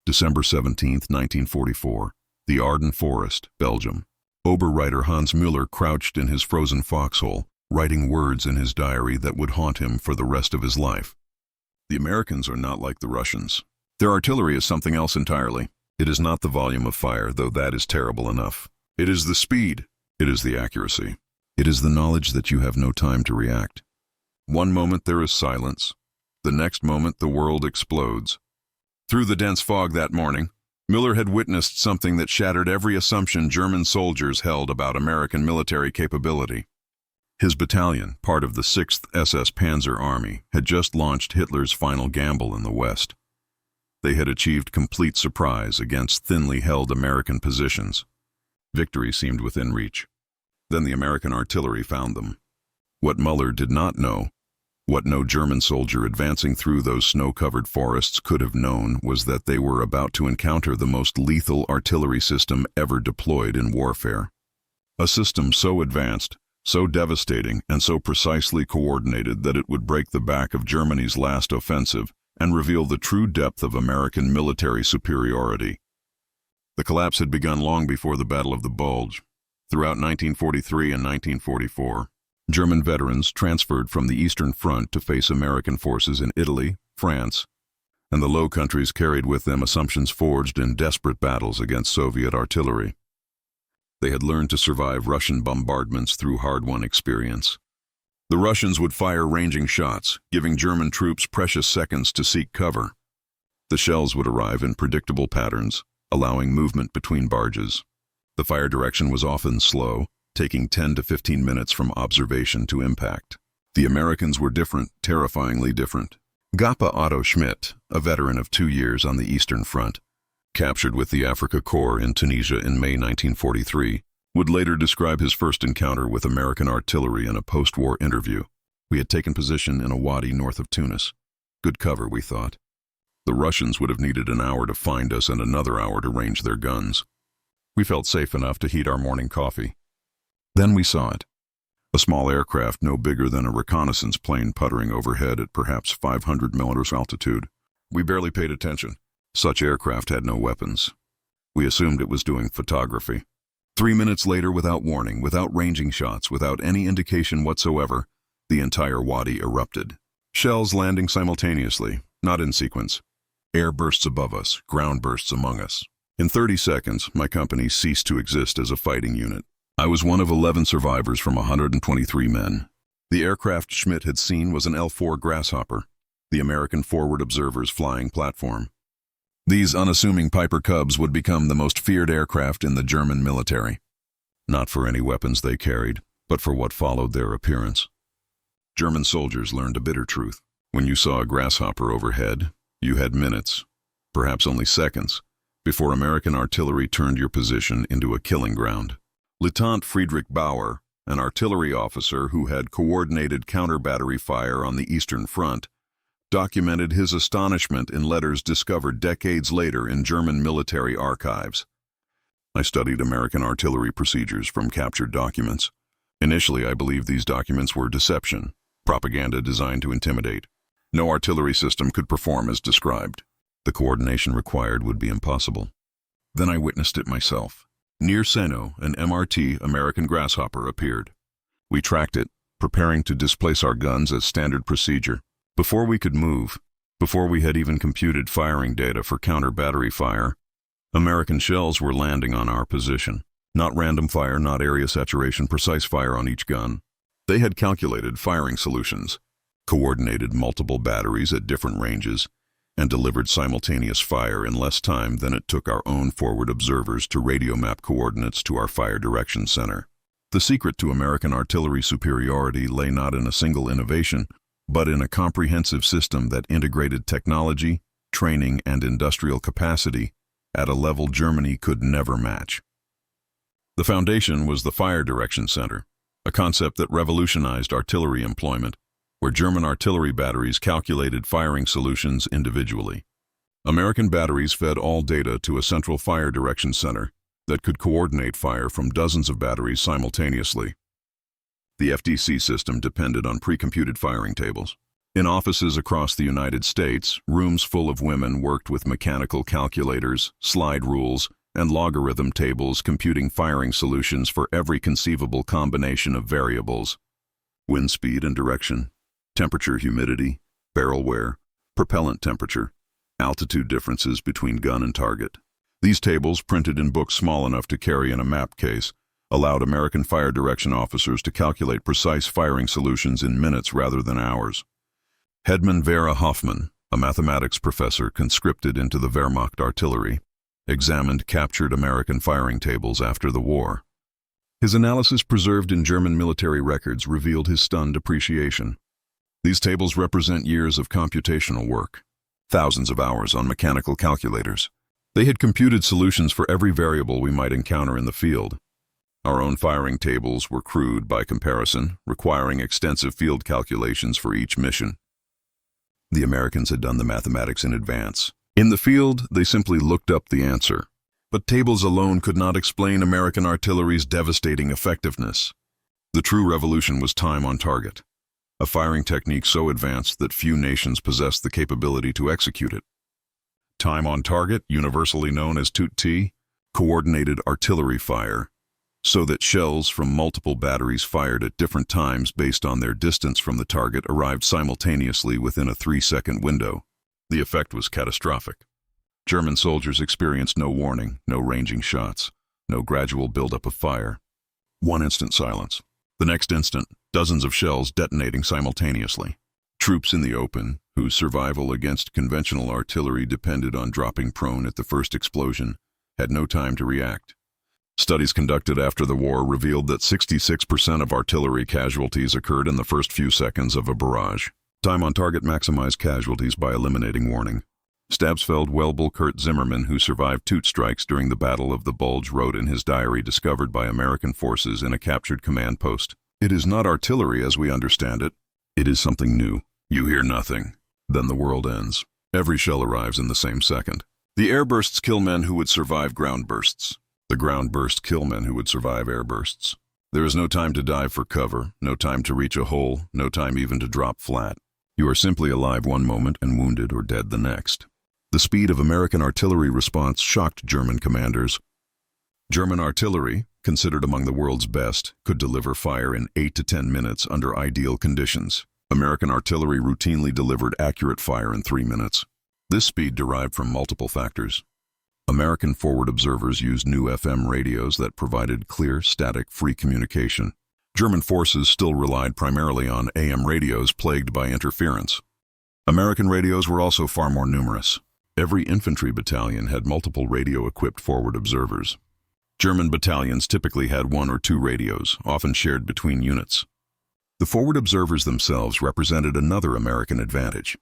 December 17, 1944. The Ardennes Forest, Belgium. Oberreiter Hans Müller crouched in his frozen foxhole, writing words in his diary that would haunt him for the rest of his life. The Americans are not like the Russians. Their artillery is something else entirely. It is not the volume of fire, though that is terrible enough. It is the speed. It is the accuracy. It is the knowledge that you have no time to react. One moment there is silence. The next moment the world explodes. Through the dense fog that morning, Müller had witnessed something that shattered every assumption German soldiers held about American military capability. His battalion, part of the 6th SS Panzer Army, had just launched Hitler's final gamble in the West. They had achieved complete surprise against thinly held American positions. Victory seemed within reach. Then the American artillery found them. What Müller did not know, what no German soldier advancing through those snow-covered forests could have known, was that they were about to encounter the most lethal artillery system ever deployed in warfare. A system so advanced, so devastating, and so precisely coordinated that it would break the back of Germany's last offensive and reveal the true depth of American military superiority. The collapse had begun long before the Battle of the Bulge. Throughout 1943 and 1944, German veterans transferred from the Eastern Front to face American forces in Italy, France, and the Low Countries carried with them assumptions forged in desperate battles against Soviet artillery. They had learned to survive Russian bombardments through hard-won experience. The Russians would fire ranging shots, giving German troops precious seconds to seek cover. The shells would arrive in predictable patterns, allowing movement between barges. The fire direction was often slow, taking 10 to 15 minutes from observation to impact. The Americans were different, terrifyingly different. Gapa Otto Schmidt, a veteran of 2 years on the Eastern Front, captured with the Afrika Korps in Tunisia in May 1943, would later describe his first encounter with American artillery in a post-war interview. We had taken position in a wadi north of Tunis. Good cover, we thought. The Russians would have needed an hour to find us and another hour to range their guns. We felt safe enough to heat our morning coffee. Then we saw it. A small aircraft no bigger than a reconnaissance plane puttering overhead at perhaps 500 meters altitude. We barely paid attention. Such aircraft had no weapons. We assumed it was doing photography. 3 minutes later, without warning, without ranging shots, without any indication whatsoever, the entire wadi erupted. Shells landing simultaneously, not in sequence. Air bursts above us, ground bursts among us. In 30 seconds, my company ceased to exist as a fighting unit. I was one of 11 survivors from 123 men. The aircraft Schmidt had seen was an L-4 Grasshopper, the American forward observer's flying platform. These unassuming Piper Cubs would become the most feared aircraft in the German military. Not for any weapons they carried, but for what followed their appearance. German soldiers learned a bitter truth. When you saw a Grasshopper overhead, you had minutes, perhaps only seconds, before American artillery turned your position into a killing ground. Lieutenant Friedrich Bauer, an artillery officer who had coordinated counter-battery fire on the Eastern Front, documented his astonishment in letters discovered decades later in German military archives. I studied American artillery procedures from captured documents. Initially, I believed these documents were deception, propaganda designed to intimidate. No artillery system could perform as described. The coordination required would be impossible. Then I witnessed it myself. Near Seno, an MRT American Grasshopper appeared. We tracked it, preparing to displace our guns as standard procedure. Before we could move, before we had even computed firing data for counter-battery fire, American shells were landing on our position. Not random fire, not area saturation, precise fire on each gun. They had calculated firing solutions, coordinated multiple batteries at different ranges, and delivered simultaneous fire in less time than it took our own forward observers to radio map coordinates to our fire direction center. The secret to American artillery superiority lay not in a single innovation, but in a comprehensive system that integrated technology, training, and industrial capacity at a level Germany could never match. The foundation was the Fire Direction Center, a concept that revolutionized artillery employment, where German artillery batteries calculated firing solutions individually. American batteries fed all data to a central fire direction center that could coordinate fire from dozens of batteries simultaneously. The FDC system depended on pre-computed firing tables. In offices across the United States, rooms full of women worked with mechanical calculators, slide rules, and logarithm tables computing firing solutions for every conceivable combination of variables: wind speed and direction, temperature, humidity, barrel wear, propellant temperature, altitude differences between gun and target. These tables, printed in books small enough to carry in a map case, allowed American fire direction officers to calculate precise firing solutions in minutes rather than hours. Hedman Vera Hoffman, a mathematics professor conscripted into the Wehrmacht artillery, examined captured American firing tables after the war. His analysis, preserved in German military records, revealed his stunned appreciation. These tables represent years of computational work, thousands of hours on mechanical calculators. They had computed solutions for every variable we might encounter in the field. Our own firing tables were crude by comparison, requiring extensive field calculations for each mission. The Americans had done the mathematics in advance. In the field, they simply looked up the answer. But tables alone could not explain American artillery's devastating effectiveness. The true revolution was time on target, a firing technique so advanced that few nations possessed the capability to execute it. Time on target, universally known as TUT, coordinated artillery fire, so that shells from multiple batteries fired at different times based on their distance from the target arrived simultaneously within a 3-second window. The effect was catastrophic. German soldiers experienced no warning, no ranging shots, no gradual buildup of fire. One instant silence. The next instant, dozens of shells detonating simultaneously. Troops in the open, whose survival against conventional artillery depended on dropping prone at the first explosion, had no time to react. Studies conducted after the war revealed that 66% of artillery casualties occurred in the first few seconds of a barrage. Time on target maximized casualties by eliminating warning. Stabsfeld-Welbel Kurt Zimmermann, who survived Toot strikes during the Battle of the Bulge, wrote in his diary discovered by American forces in a captured command post, "It is not artillery as we understand it. It is something new. You hear nothing. Then the world ends. Every shell arrives in the same second. The air bursts kill men who would survive ground bursts. The ground bursts kill men who would survive air bursts. There is no time to dive for cover, no time to reach a hole, no time even to drop flat. You are simply alive one moment and wounded or dead the next." The speed of American artillery response shocked German commanders. German artillery, considered among the world's best, could deliver fire in 8 to 10 minutes under ideal conditions. American artillery routinely delivered accurate fire in 3 minutes. This speed derived from multiple factors. American forward observers used new FM radios that provided clear, static-free communication. German forces still relied primarily on AM radios plagued by interference. American radios were also far more numerous. Every infantry battalion had multiple radio-equipped forward observers. German battalions typically had 1 or 2 radios, often shared between units. The forward observers themselves represented another American advantage.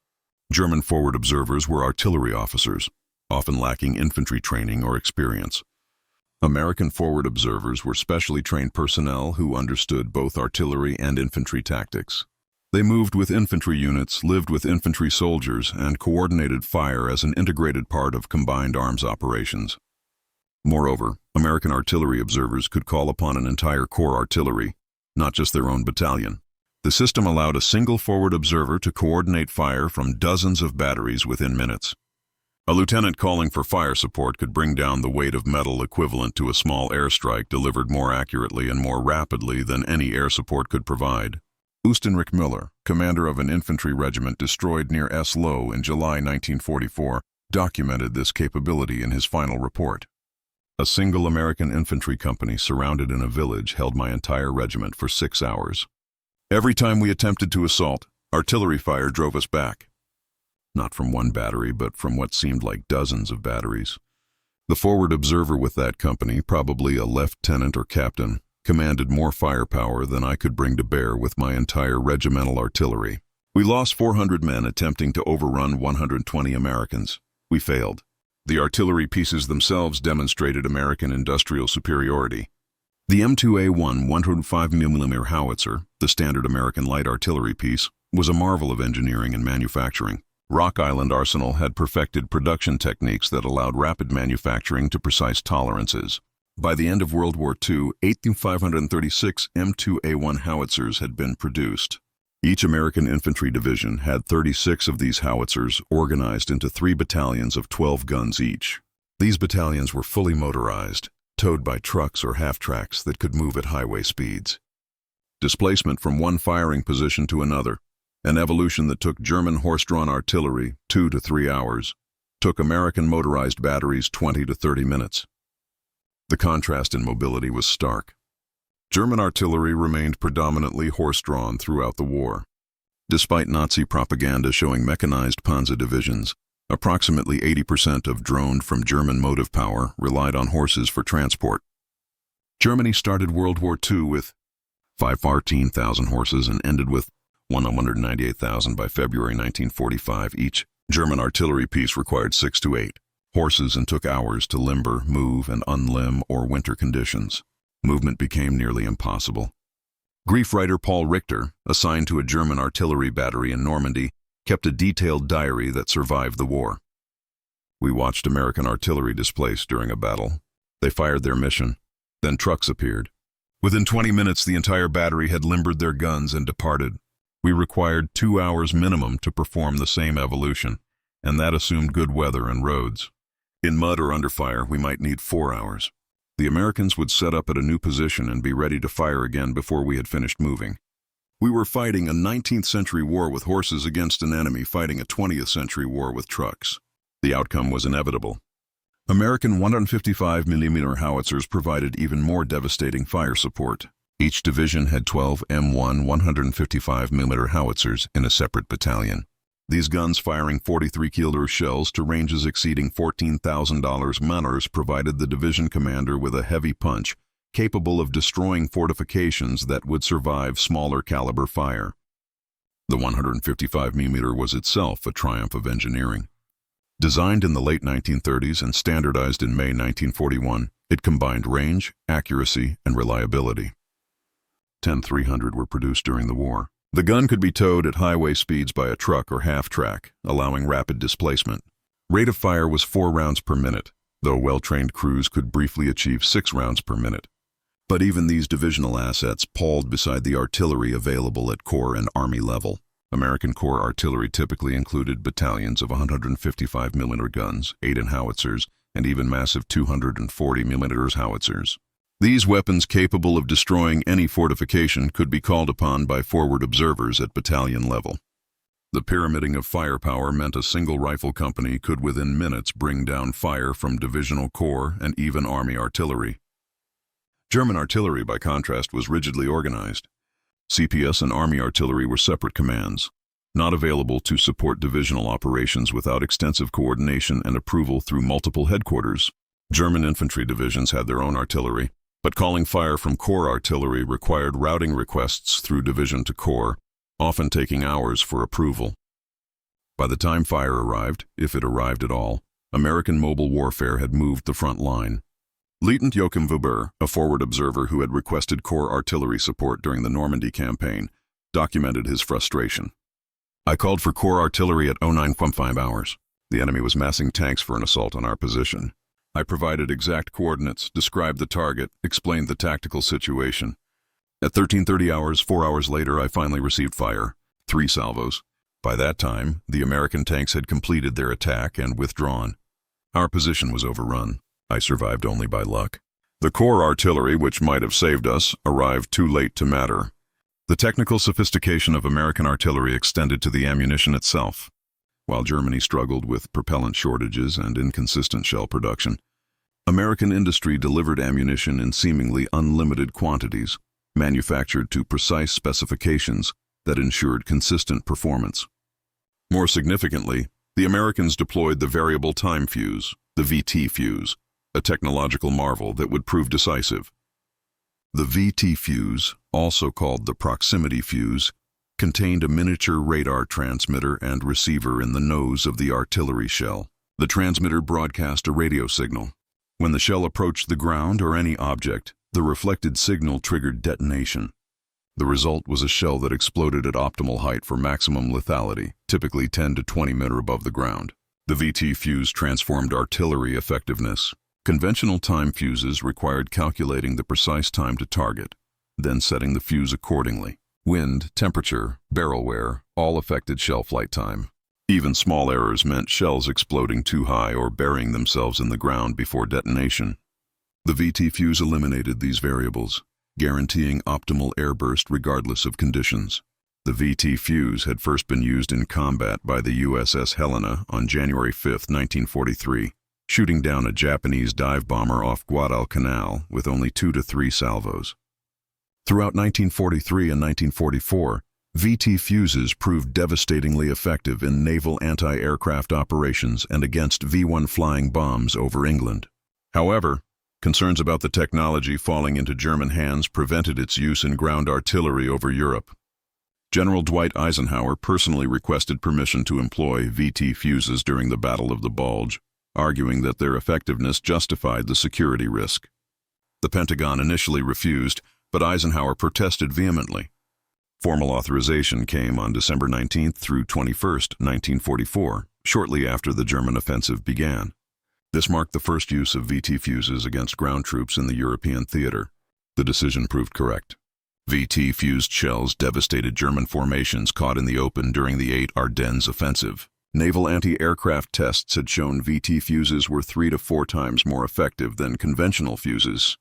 German forward observers were artillery officers, often lacking infantry training or experience. American forward observers were specially trained personnel who understood both artillery and infantry tactics. They moved with infantry units, lived with infantry soldiers, and coordinated fire as an integrated part of combined arms operations. Moreover, American artillery observers could call upon an entire corps artillery, not just their own battalion. The system allowed a single forward observer to coordinate fire from dozens of batteries within minutes. A lieutenant calling for fire support could bring down the weight of metal equivalent to a small airstrike delivered more accurately and more rapidly than any air support could provide. Oostenrich Müller, commander of an infantry regiment destroyed near Eslohe in July 1944, documented this capability in his final report. "A single American infantry company surrounded in a village held my entire regiment for 6 hours. Every time we attempted to assault, artillery fire drove us back. Not from one battery, but from what seemed like dozens of batteries. The forward observer with that company, probably a lieutenant or captain, commanded more firepower than I could bring to bear with my entire regimental artillery. We lost 400 men attempting to overrun 120 Americans. We failed. The artillery pieces themselves demonstrated American industrial superiority. The M2A1 105mm howitzer, the standard American light artillery piece, was a marvel of engineering and manufacturing. Rock Island Arsenal had perfected production techniques that allowed rapid manufacturing to precise tolerances. By the end of World War II, 8,536 M2A1 howitzers had been produced. Each American infantry division had 36 of these howitzers organized into 3 battalions of 12 guns each. These battalions were fully motorized, towed by trucks or half-tracks that could move at highway speeds. Displacement from one firing position to another, an evolution that took German horse-drawn artillery 2 to 3 hours, took American motorized batteries 20 to 30 minutes. The contrast in mobility was stark. German artillery remained predominantly horse-drawn throughout the war. Despite Nazi propaganda showing mechanized panzer divisions, approximately 80% of droned from German motive power relied on horses for transport. Germany started World War II with 14,000 horses and ended with 198,000 by February 1945 each. German artillery piece required 6 to 8 horses and took hours to limber, move, and unlimb or winter conditions. Movement became nearly impossible. Grief writer Paul Richter, assigned to a German artillery battery in Normandy, kept a detailed diary that survived the war. We watched American artillery displaced during a battle. They fired their mission. Then trucks appeared. Within 20 minutes, the entire battery had limbered their guns and departed. We required 2 hours minimum to perform the same evolution, and that assumed good weather and roads. In mud or under fire, we might need 4 hours. The Americans would set up at a new position and be ready to fire again before we had finished moving. We were fighting a 19th century war with horses against an enemy fighting a 20th century war with trucks. The outcome was inevitable. American 155mm howitzers provided even more devastating fire support. Each division had 12 M1 155mm howitzers in a separate battalion. These guns firing 43-kilo shells to ranges exceeding $14,000 meters provided the division commander with a heavy punch capable of destroying fortifications that would survive smaller caliber fire. The 155mm was itself a triumph of engineering. Designed in the late 1930s and standardized in May 1941, it combined range, accuracy, and reliability. 10 300 were produced during the war. The gun could be towed at highway speeds by a truck or half-track, allowing rapid displacement. Rate of fire was 4 rounds per minute, though well-trained crews could briefly achieve 6 rounds per minute. But even these divisional assets palled beside the artillery available at Corps and Army level. American Corps artillery typically included battalions of 155mm guns, 8-inch howitzers, and even massive 240mm howitzers. These weapons capable of destroying any fortification could be called upon by forward observers at battalion level. The pyramiding of firepower meant a single rifle company could within minutes bring down fire from divisional corps and even Army artillery. German artillery, by contrast, was rigidly organized. CPS and Army artillery were separate commands, not available to support divisional operations without extensive coordination and approval through multiple headquarters. German infantry divisions had their own artillery, but calling fire from corps artillery required routing requests through division to corps, often taking hours for approval. By the time fire arrived, if it arrived at all, American mobile warfare had moved the front line. Lieutenant Joachim Weber, a forward observer who had requested corps artillery support during the Normandy campaign, documented his frustration. "I called for corps artillery at 09:15 hours. The enemy was massing tanks for an assault on our position. I provided exact coordinates, described the target, explained the tactical situation. At 13:30 hours, 4 hours later, I finally received fire, 3 salvos. By that time, the American tanks had completed their attack and withdrawn. Our position was overrun. I survived only by luck. The corps artillery, which might have saved us, arrived too late to matter. The technical sophistication of American artillery extended to the ammunition itself. While Germany struggled with propellant shortages and inconsistent shell production, American industry delivered ammunition in seemingly unlimited quantities, manufactured to precise specifications that ensured consistent performance. More significantly, the Americans deployed the variable time fuse, the VT fuse, a technological marvel that would prove decisive. The VT fuse, also called the proximity fuse, contained a miniature radar transmitter and receiver in the nose of the artillery shell. The transmitter broadcast a radio signal. When the shell approached the ground or any object, the reflected signal triggered detonation. The result was a shell that exploded at optimal height for maximum lethality, typically 10 to 20 meters above the ground. The VT fuse transformed artillery effectiveness. Conventional time fuses required calculating the precise time to target, then setting the fuse accordingly. Wind, temperature, barrel wear, all affected shell flight time. Even small errors meant shells exploding too high or burying themselves in the ground before detonation. The VT fuse eliminated these variables, guaranteeing optimal airburst regardless of conditions. The VT fuse had first been used in combat by the USS Helena on January 5, 1943, shooting down a Japanese dive bomber off Guadalcanal with only 2 to 3 salvos. Throughout 1943 and 1944, VT fuses proved devastatingly effective in naval anti-aircraft operations and against V-1 flying bombs over England. However, concerns about the technology falling into German hands prevented its use in ground artillery over Europe. General Dwight Eisenhower personally requested permission to employ VT fuses during the Battle of the Bulge, arguing that their effectiveness justified the security risk. The Pentagon initially refused, but Eisenhower protested vehemently. Formal authorization came on December 19 through 21, 1944, shortly after the German offensive began. This marked the first use of VT fuses against ground troops in the European theater. The decision proved correct. VT-fused shells devastated German formations caught in the open during the 8 Ardennes offensive. Naval anti-aircraft tests had shown VT fuses were 3 to 4 times more effective than conventional fuses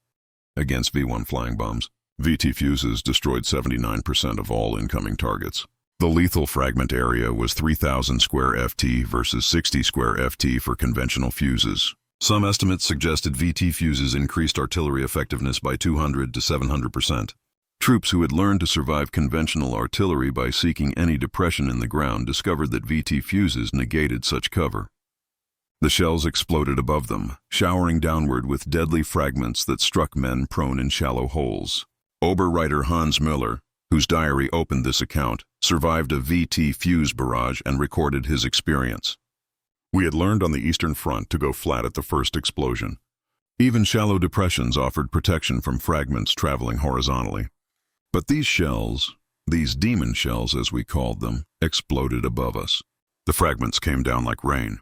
against V-1 flying bombs. VT fuses destroyed 79% of all incoming targets. The lethal fragment area was 3,000 square FT versus 60 square FT for conventional fuses. Some estimates suggested VT fuses increased artillery effectiveness by 200 to 700%. Troops who had learned to survive conventional artillery by seeking any depression in the ground discovered that VT fuses negated such cover. The shells exploded above them, showering downward with deadly fragments that struck men prone in shallow holes. Oberreiter Hans Müller, whose diary opened this account, survived a VT fuse barrage and recorded his experience. We had learned on the Eastern Front to go flat at the first explosion. Even shallow depressions offered protection from fragments traveling horizontally. But these shells, these demon shells as we called them, exploded above us. The fragments came down like rain.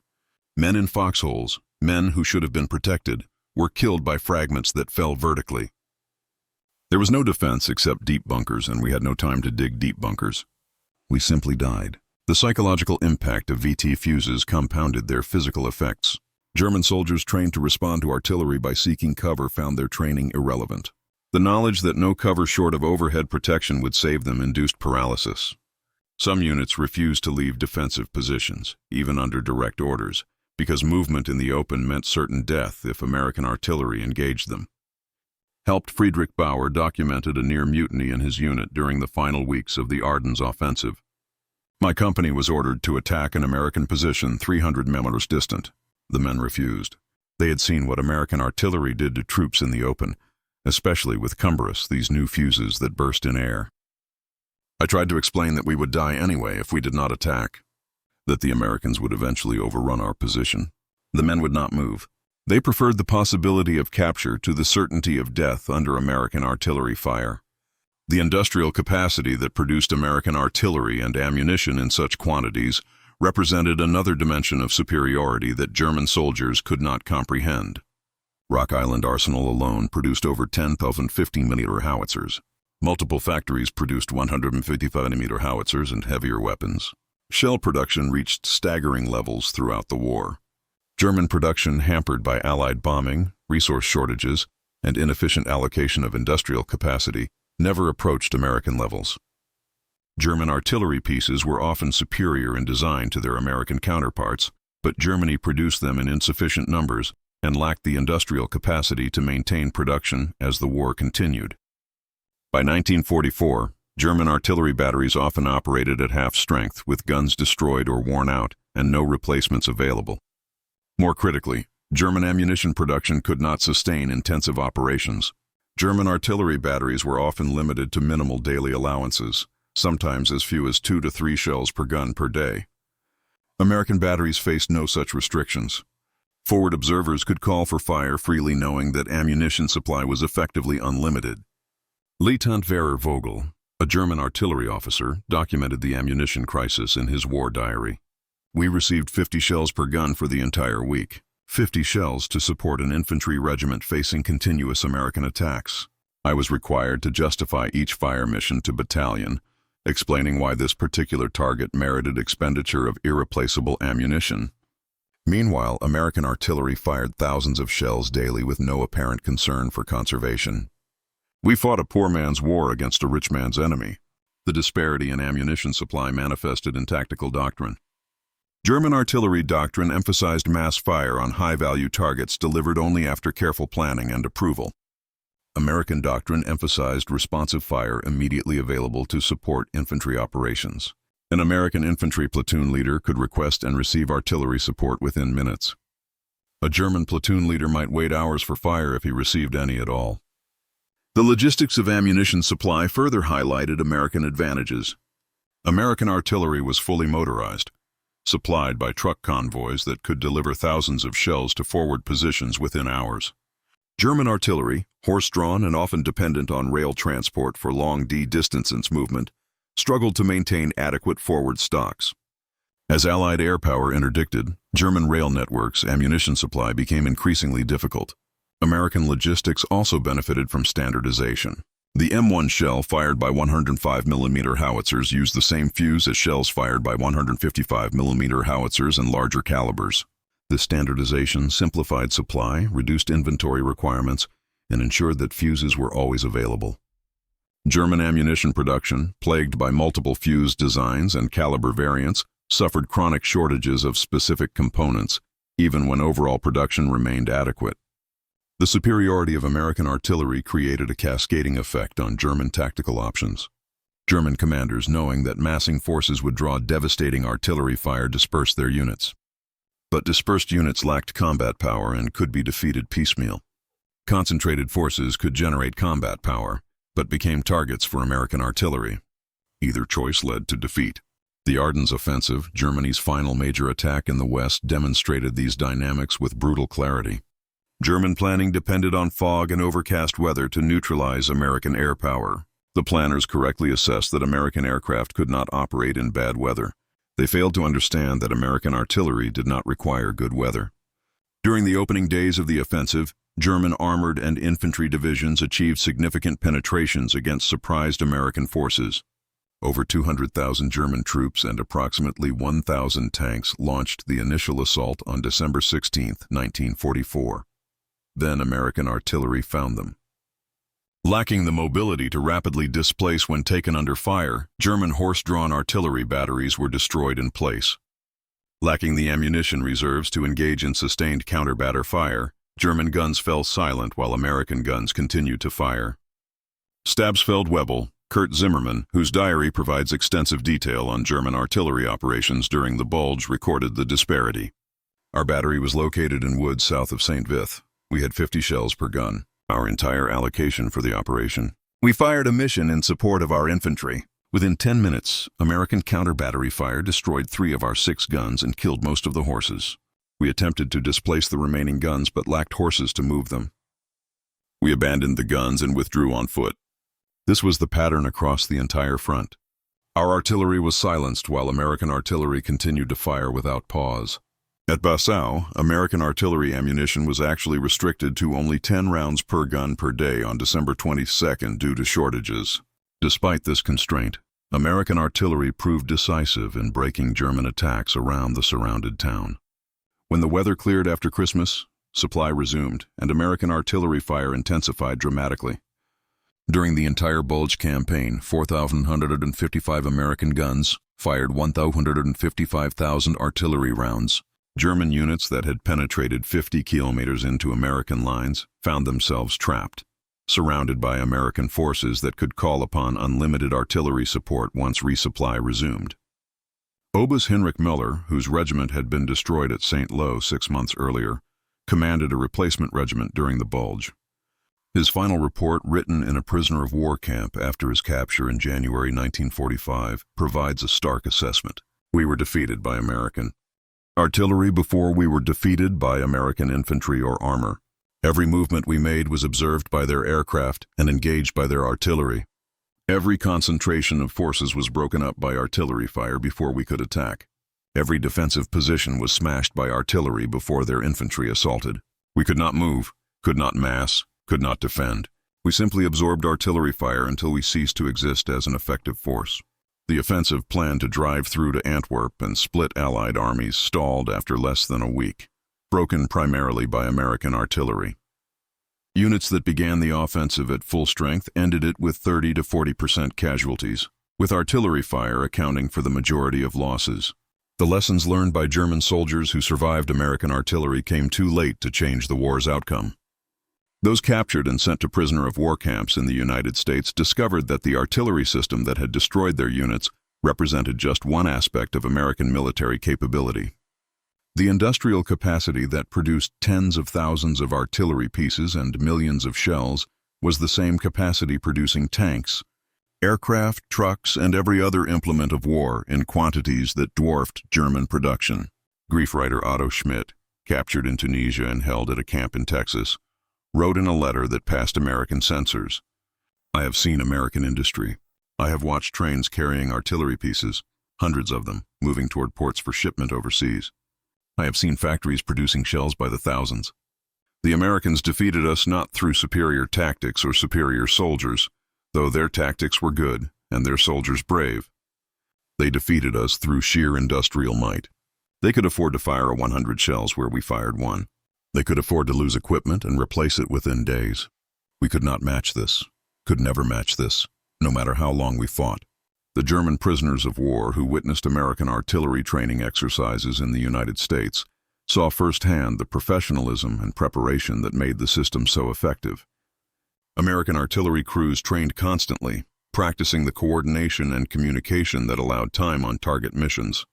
Men in foxholes, men who should have been protected, were killed by fragments that fell vertically. There was no defense except deep bunkers, and we had no time to dig deep bunkers. We simply died. The psychological impact of VT fuses compounded their physical effects. German soldiers trained to respond to artillery by seeking cover found their training irrelevant. The knowledge that no cover short of overhead protection would save them induced paralysis. Some units refused to leave defensive positions, even under direct orders, because movement in the open meant certain death if American artillery engaged them. Helped Friedrich Bauer documented a near mutiny in his unit during the final weeks of the Ardennes offensive. My company was ordered to attack an American position 300 meters distant. The men refused. They had seen what American artillery did to troops in the open, especially with Cumbrous, these new fuses that burst in air. I tried to explain that we would die anyway if we did not attack, that the Americans would eventually overrun our position. The men would not move. They preferred the possibility of capture to the certainty of death under American artillery fire. The industrial capacity that produced American artillery and ammunition in such quantities represented another dimension of superiority that German soldiers could not comprehend. Rock Island Arsenal alone produced over 10,000 50mm howitzers. Multiple factories produced 155mm howitzers and heavier weapons. Shell production reached staggering levels throughout the war. German production, hampered by Allied bombing, resource shortages, and inefficient allocation of industrial capacity, never approached American levels. German artillery pieces were often superior in design to their American counterparts, but Germany produced them in insufficient numbers and lacked the industrial capacity to maintain production as the war continued. By 1944, German artillery batteries often operated at half strength, with guns destroyed or worn out and no replacements available. More critically, German ammunition production could not sustain intensive operations. German artillery batteries were often limited to minimal daily allowances, sometimes as few as 2 to 3 shells per gun per day. American batteries faced no such restrictions. Forward observers could call for fire freely, knowing that ammunition supply was effectively unlimited. Lieutenant Werner Vogel, a German artillery officer, documented the ammunition crisis in his war diary. We received 50 shells per gun for the entire week, 50 shells to support an infantry regiment facing continuous American attacks. I was required to justify each fire mission to battalion, explaining why this particular target merited expenditure of irreplaceable ammunition. Meanwhile, American artillery fired thousands of shells daily with no apparent concern for conservation. We fought a poor man's war against a rich man's enemy. The disparity in ammunition supply manifested in tactical doctrine. German artillery doctrine emphasized mass fire on high-value targets delivered only after careful planning and approval. American doctrine emphasized responsive fire immediately available to support infantry operations. An American infantry platoon leader could request and receive artillery support within minutes. A German platoon leader might wait hours for fire if he received any at all. The logistics of ammunition supply further highlighted American advantages. American artillery was fully motorized, supplied by truck convoys that could deliver thousands of shells to forward positions within hours. German artillery, horse-drawn and often dependent on rail transport for long distance movement, struggled to maintain adequate forward stocks. As Allied air power interdicted, German rail networks' ammunition supply became increasingly difficult. American logistics also benefited from standardization. The M1 shell fired by 105mm howitzers used the same fuse as shells fired by 155mm howitzers and larger calibers. This standardization simplified supply, reduced inventory requirements, and ensured that fuses were always available. German ammunition production, plagued by multiple fuse designs and caliber variants, suffered chronic shortages of specific components, even when overall production remained adequate. The superiority of American artillery created a cascading effect on German tactical options. German commanders, knowing that massing forces would draw devastating artillery fire, dispersed their units. But dispersed units lacked combat power and could be defeated piecemeal. Concentrated forces could generate combat power, but became targets for American artillery. Either choice led to defeat. The Ardennes Offensive, Germany's final major attack in the West, demonstrated these dynamics with brutal clarity. German planning depended on fog and overcast weather to neutralize American air power. The planners correctly assessed that American aircraft could not operate in bad weather. They failed to understand that American artillery did not require good weather. During the opening days of the offensive, German armored and infantry divisions achieved significant penetrations against surprised American forces. Over 200,000 German troops and approximately 1,000 tanks launched the initial assault on December 16, 1944. Then American artillery found them. Lacking the mobility to rapidly displace when taken under fire, German horse-drawn artillery batteries were destroyed in place. Lacking the ammunition reserves to engage in sustained counter-batter fire, German guns fell silent while American guns continued to fire. Stabsfeld-Webel, Kurt Zimmermann, whose diary provides extensive detail on German artillery operations during the Bulge, recorded the disparity. Our battery was located in woods south of St. Vith. We had 50 shells per gun, our entire allocation for the operation. We fired a mission in support of our infantry. Within 10 minutes, American counter-battery fire destroyed 3 of our 6 guns and killed most of the horses. We attempted to displace the remaining guns but lacked horses to move them. We abandoned the guns and withdrew on foot. This was the pattern across the entire front. Our artillery was silenced while American artillery continued to fire without pause. At Bassau, American artillery ammunition was actually restricted to only 10 rounds per gun per day on December 22nd due to shortages. Despite this constraint, American artillery proved decisive in breaking German attacks around the surrounded town. When the weather cleared after Christmas, supply resumed, and American artillery fire intensified dramatically. During the entire Bulge campaign, 4,155 American guns fired 155,000 artillery rounds. German units that had penetrated 50 kilometers into American lines found themselves trapped, surrounded by American forces that could call upon unlimited artillery support once resupply resumed. Oberst Heinrich Müller, whose regiment had been destroyed at St. Lo 6 months earlier, commanded a replacement regiment during the Bulge. His final report, written in a prisoner of war camp after his capture in January 1945, provides a stark assessment. We were defeated by American artillery before we were defeated by American infantry or armor. Every movement we made was observed by their aircraft and engaged by their artillery. Every concentration of forces was broken up by artillery fire before we could attack. Every defensive position was smashed by artillery before their infantry assaulted. We could not move, could not mass, could not defend. We simply absorbed artillery fire until we ceased to exist as an effective force. The offensive planned to drive through to Antwerp and split Allied armies stalled after less than a week, broken primarily by American artillery. Units that began the offensive at full strength ended it with 30 to 40% casualties, with artillery fire accounting for the majority of losses. The lessons learned by German soldiers who survived American artillery came too late to change the war's outcome. Those captured and sent to prisoner of war camps in the United States discovered that the artillery system that had destroyed their units represented just one aspect of American military capability. The industrial capacity that produced tens of thousands of artillery pieces and millions of shells was the same capacity producing tanks, aircraft, trucks, and every other implement of war in quantities that dwarfed German production. Grief writer Otto Schmidt, captured in Tunisia and held at a camp in Texas, wrote in a letter that passed American censors, "I have seen American industry. I have watched trains carrying artillery pieces, hundreds of them, moving toward ports for shipment overseas. I have seen factories producing shells by the thousands. The Americans defeated us not through superior tactics or superior soldiers, though their tactics were good and their soldiers brave. They defeated us through sheer industrial might. They could afford to fire 100 shells where we fired one. They could afford to lose equipment and replace it within days. We could not match this, could never match this, no matter how long we fought." The German prisoners of war who witnessed American artillery training exercises in the United States saw firsthand the professionalism and preparation that made the system so effective. American artillery crews trained constantly, practicing the coordination and communication that allowed time on target missions.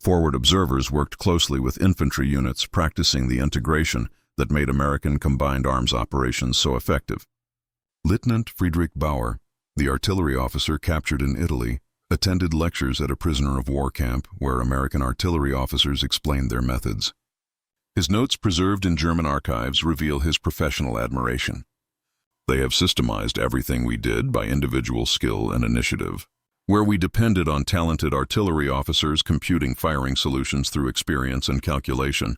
Forward observers worked closely with infantry units, practicing the integration that made American combined arms operations so effective. Lieutenant Friedrich Bauer, the artillery officer captured in Italy, attended lectures at a prisoner of war camp where American artillery officers explained their methods. His notes preserved in German archives reveal his professional admiration. "They have systemized everything we did by individual skill and initiative. Where we depended on talented artillery officers computing firing solutions through experience and calculation,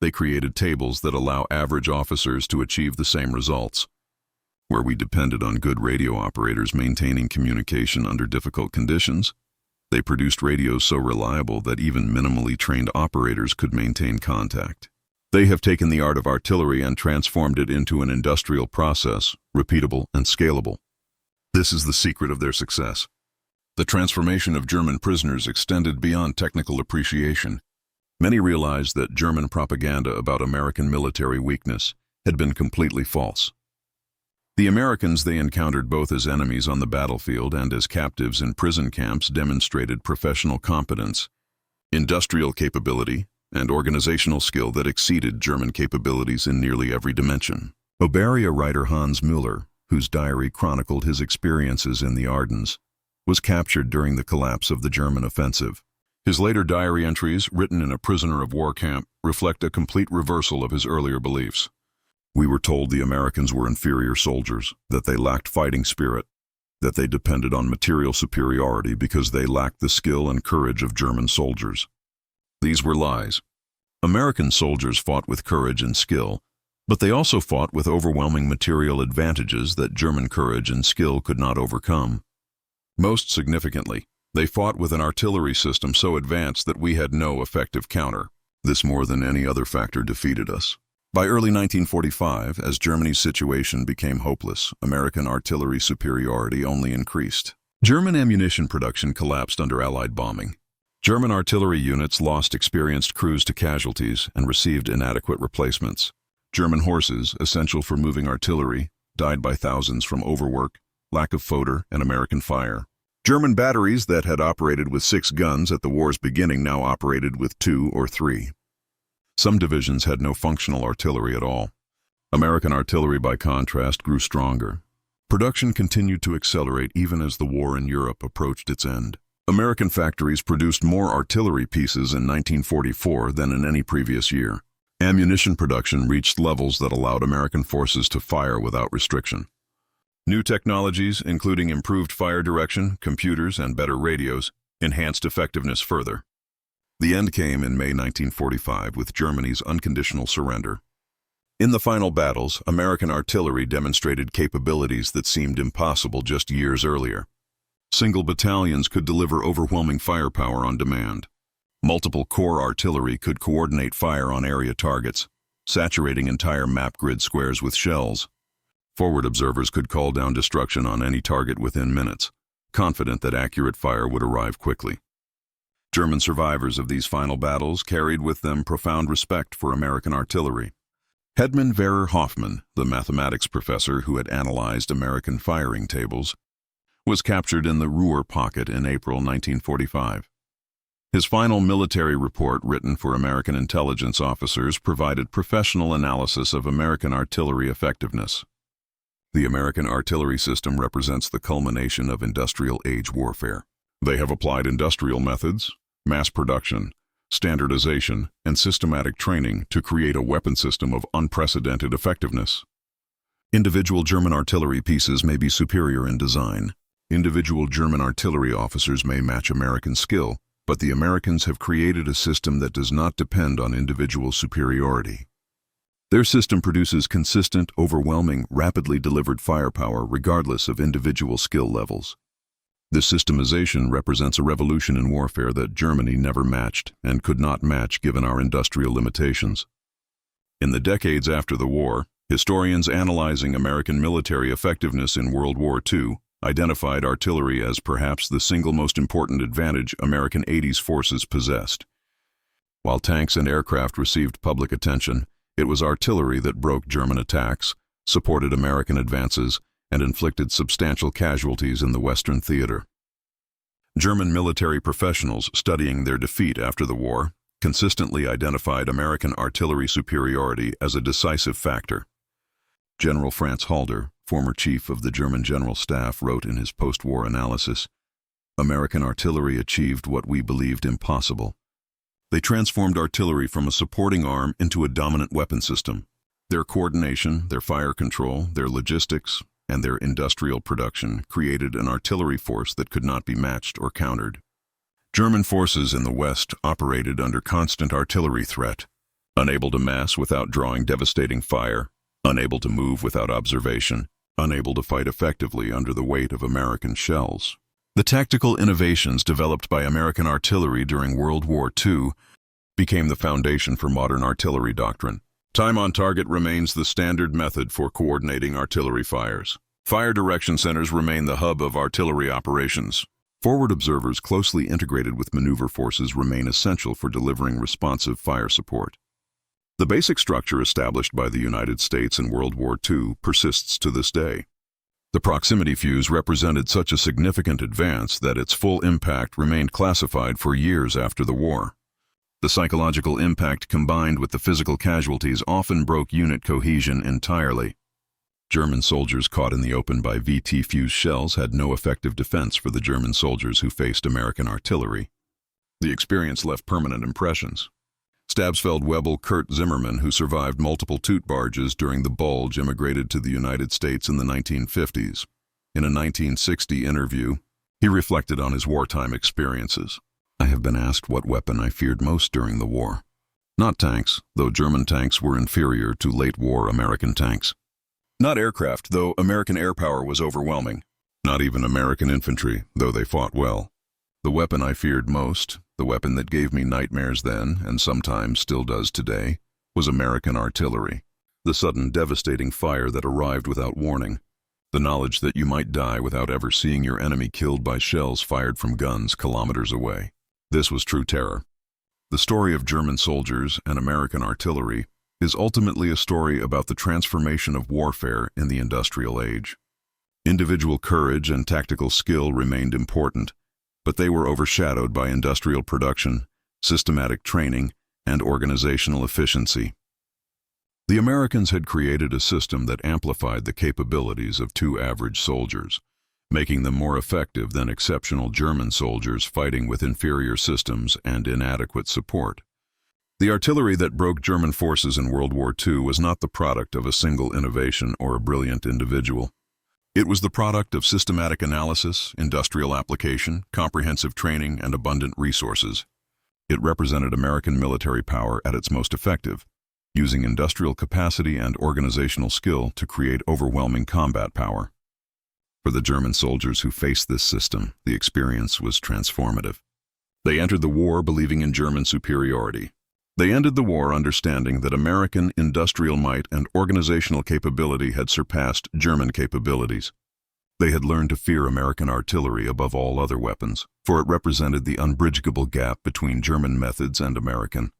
they created tables that allow average officers to achieve the same results. Where we depended on good radio operators maintaining communication under difficult conditions, they produced radios so reliable that even minimally trained operators could maintain contact. They have taken the art of artillery and transformed it into an industrial process, repeatable and scalable. This is the secret of their success." The transformation of German prisoners extended beyond technical appreciation. Many realized that German propaganda about American military weakness had been completely false. The Americans they encountered both as enemies on the battlefield and as captives in prison camps demonstrated professional competence, industrial capability, and organizational skill that exceeded German capabilities in nearly every dimension. Bavaria writer Hans Müller, whose diary chronicled his experiences in the Ardennes, was captured during the collapse of the German offensive. His later diary entries, written in a prisoner of war camp, reflect a complete reversal of his earlier beliefs. "We were told the Americans were inferior soldiers, that they lacked fighting spirit, that they depended on material superiority because they lacked the skill and courage of German soldiers. These were lies. American soldiers fought with courage and skill, but they also fought with overwhelming material advantages that German courage and skill could not overcome. Most significantly, they fought with an artillery system so advanced that we had no effective counter. This more than any other factor defeated us." By early 1945, as Germany's situation became hopeless, American artillery superiority only increased. German ammunition production collapsed under Allied bombing. German artillery units lost experienced crews to casualties and received inadequate replacements. German horses, essential for moving artillery, died by thousands from overwork, lack of fodder, and American fire. German batteries that had operated with 6 guns at the war's beginning now operated with 2 or 3. Some divisions had no functional artillery at all. American artillery, by contrast, grew stronger. Production continued to accelerate even as the war in Europe approached its end. American factories produced more artillery pieces in 1944 than in any previous year. Ammunition production reached levels that allowed American forces to fire without restriction. New technologies, including improved fire direction, computers, and better radios, enhanced effectiveness further. The end came in May 1945 with Germany's unconditional surrender. In the final battles, American artillery demonstrated capabilities that seemed impossible just years earlier. Single battalions could deliver overwhelming firepower on demand. Multiple corps artillery could coordinate fire on area targets, saturating entire map grid squares with shells. Forward observers could call down destruction on any target within minutes, confident that accurate fire would arrive quickly. German survivors of these final battles carried with them profound respect for American artillery. Hedman Verrer Hoffmann, the mathematics professor who had analyzed American firing tables, was captured in the Ruhr pocket in April 1945. His final military report, written for American intelligence officers, provided professional analysis of American artillery effectiveness. The American artillery system represents the culmination of industrial-age warfare. They have applied industrial methods, mass production, standardization, and systematic training to create a weapon system of unprecedented effectiveness. Individual German artillery pieces may be superior in design. Individual German artillery officers may match American skill, but the Americans have created a system that does not depend on individual superiority. Their system produces consistent, overwhelming, rapidly delivered firepower regardless of individual skill levels. This systemization represents a revolution in warfare that Germany never matched and could not match given our industrial limitations. In the decades after the war, historians analyzing American military effectiveness in World War II identified artillery as perhaps the single most important advantage American 80s forces possessed. While tanks and aircraft received public attention, it was artillery that broke German attacks, supported American advances, and inflicted substantial casualties in the Western theater. German military professionals studying their defeat after the war consistently identified American artillery superiority as a decisive factor. General Franz Halder, former chief of the German General Staff, wrote in his post-war analysis, "American artillery achieved what we believed impossible. They transformed artillery from a supporting arm into a dominant weapon system. Their coordination, their fire control, their logistics, and their industrial production created an artillery force that could not be matched or countered." German forces in the West operated under constant artillery threat, unable to mass without drawing devastating fire, unable to move without observation, unable to fight effectively under the weight of American shells. The tactical innovations developed by American artillery during World War II became the foundation for modern artillery doctrine. Time on target remains the standard method for coordinating artillery fires. Fire direction centers remain the hub of artillery operations. Forward observers closely integrated with maneuver forces remain essential for delivering responsive fire support. The basic structure established by the United States in World War II persists to this day. The proximity fuse represented such a significant advance that its full impact remained classified for years after the war. The psychological impact combined with the physical casualties often broke unit cohesion entirely. German soldiers caught in the open by VT fuse shells had no effective defense for the German soldiers who faced American artillery. The experience left permanent impressions. Stabsfeld-Webel Kurt Zimmermann, who survived multiple toot barges during the Bulge, immigrated to the United States in the 1950s. In a 1960 interview, he reflected on his wartime experiences. "I have been asked what weapon I feared most during the war. Not tanks, though German tanks were inferior to late-war American tanks. Not aircraft, though American air power was overwhelming. Not even American infantry, though they fought well. The weapon I feared most, the weapon that gave me nightmares then, and sometimes still does today, was American artillery. The sudden devastating fire that arrived without warning. The knowledge that you might die without ever seeing your enemy killed by shells fired from guns kilometers away. This was true terror. The story of German soldiers and American artillery is ultimately a story about the transformation of warfare in the industrial age. Individual courage and tactical skill remained important, but they were overshadowed by industrial production, systematic training, and organizational efficiency. The Americans had created a system that amplified the capabilities of two average soldiers, making them more effective than exceptional German soldiers fighting with inferior systems and inadequate support. The artillery that broke German forces in World War II was not the product of a single innovation or a brilliant individual. It was the product of systematic analysis, industrial application, comprehensive training, and abundant resources. It represented American military power at its most effective, using industrial capacity and organizational skill to create overwhelming combat power. For the German soldiers who faced this system, the experience was transformative. They entered the war believing in German superiority. They ended the war understanding that American industrial might and organizational capability had surpassed German capabilities. They had learned to fear American artillery above all other weapons, for it represented the unbridgeable gap between German methods and American.